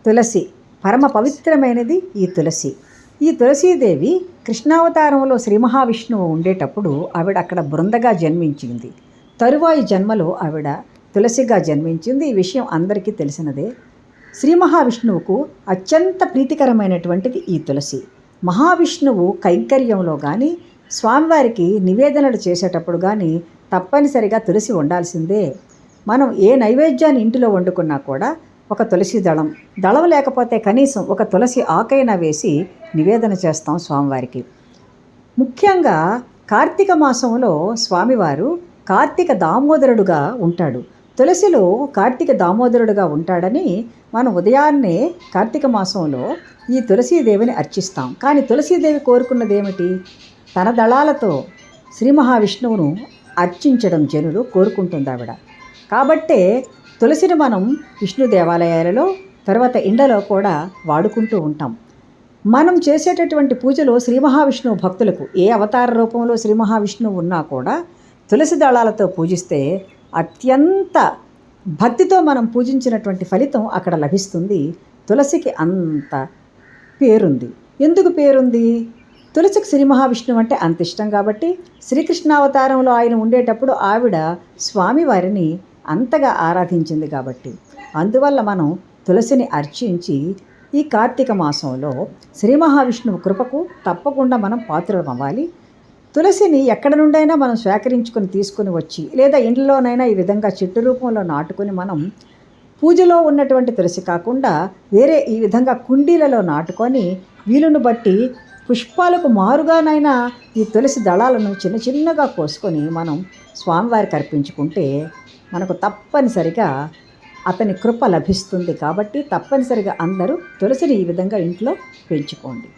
తులసి పరమ పవిత్రమైనది ఈ తులసి. ఈ తులసీదేవి కృష్ణావతారంలో శ్రీ మహావిష్ణువు ఉండేటప్పుడు ఆవిడ అక్కడ బృందగా జన్మించింది. తరువాయి జన్మలో ఆవిడ తులసిగా జన్మించింది. ఈ విషయం అందరికీ తెలిసినదే. శ్రీ మహావిష్ణువుకు అత్యంత ప్రీతికరమైనటువంటిది ఈ తులసి. మహావిష్ణువు కైంకర్యంలో కానీ స్వామివారికి నివేదనలు చేసేటప్పుడు కానీ తప్పనిసరిగా తులసి ఉండాల్సిందే. మనం ఏ నైవేద్యాన్ని ఇంటిలో వండుకున్నా కూడా ఒక తులసి దళం లేకపోతే కనీసం ఒక తులసి ఆకైనా వేసి నివేదన చేస్తాం స్వామివారికి. ముఖ్యంగా కార్తీక మాసంలో స్వామివారు కార్తీక దామోదరుడుగా ఉంటాడు. తులసిలో కార్తీక దామోదరుడుగా ఉంటాడని మనం ఉదయాన్నే కార్తీక మాసంలో ఈ తులసీదేవిని అర్చిస్తాం. కానీ తులసీదేవి కోరుకున్నది ఏమిటి? తన దళాలతో శ్రీ మహావిష్ణువును అర్చించడం జనులు కోరుకుంటుంది ఆవిడ. కాబట్టే తులసిని మనం విష్ణు దేవాలయాలలో తర్వాత ఇండ్లలో కూడా వాడుకుంటూ ఉంటాం. మనం చేసేటటువంటి పూజలో శ్రీ మహావిష్ణువు భక్తులకు ఏ అవతార రూపంలో శ్రీ మహావిష్ణువు ఉన్నా కూడా తులసి దళాలతో పూజిస్తే అత్యంత భక్తితో మనం పూజించినటువంటి ఫలితం అక్కడ లభిస్తుంది. తులసికి అంత పేరుంది. ఎందుకు పేరుంది? తులసికి శ్రీ మహావిష్ణువు అంటే అంత ఇష్టం కాబట్టి శ్రీకృష్ణావతారంలో ఆయన ఉండేటప్పుడు ఆవిడ స్వామివారిని అంతగా ఆరాధించింది కాబట్టి అందువల్ల మనం తులసిని అర్చించి ఈ కార్తీక మాసంలో శ్రీ మహావిష్ణువు కృపకు తప్పకుండా మనం పాత్రలం అవ్వాలి. తులసిని ఎక్కడ నుండైనా మనం సేకరించుకొని తీసుకుని వచ్చి లేదా ఇంట్లోనైనా ఈ విధంగా చెట్టు రూపంలో నాటుకొని మనం పూజలో ఉన్నటువంటి తులసి కాకుండా వేరే ఈ విధంగా కుండీలలో నాటుకొని వీలును బట్టి పుష్పాలకు మారుగానైనా ఈ తులసి దళాలను చిన్న చిన్నగా కోసుకొని మనం స్వామివారికి అర్పించుకుంటే మనకు తప్పనిసరిగా అతని కృప లభిస్తుంది. కాబట్టి తప్పనిసరిగా అందరూ తులసిని ఈ విధంగా ఇంట్లో పెంచుకోండి.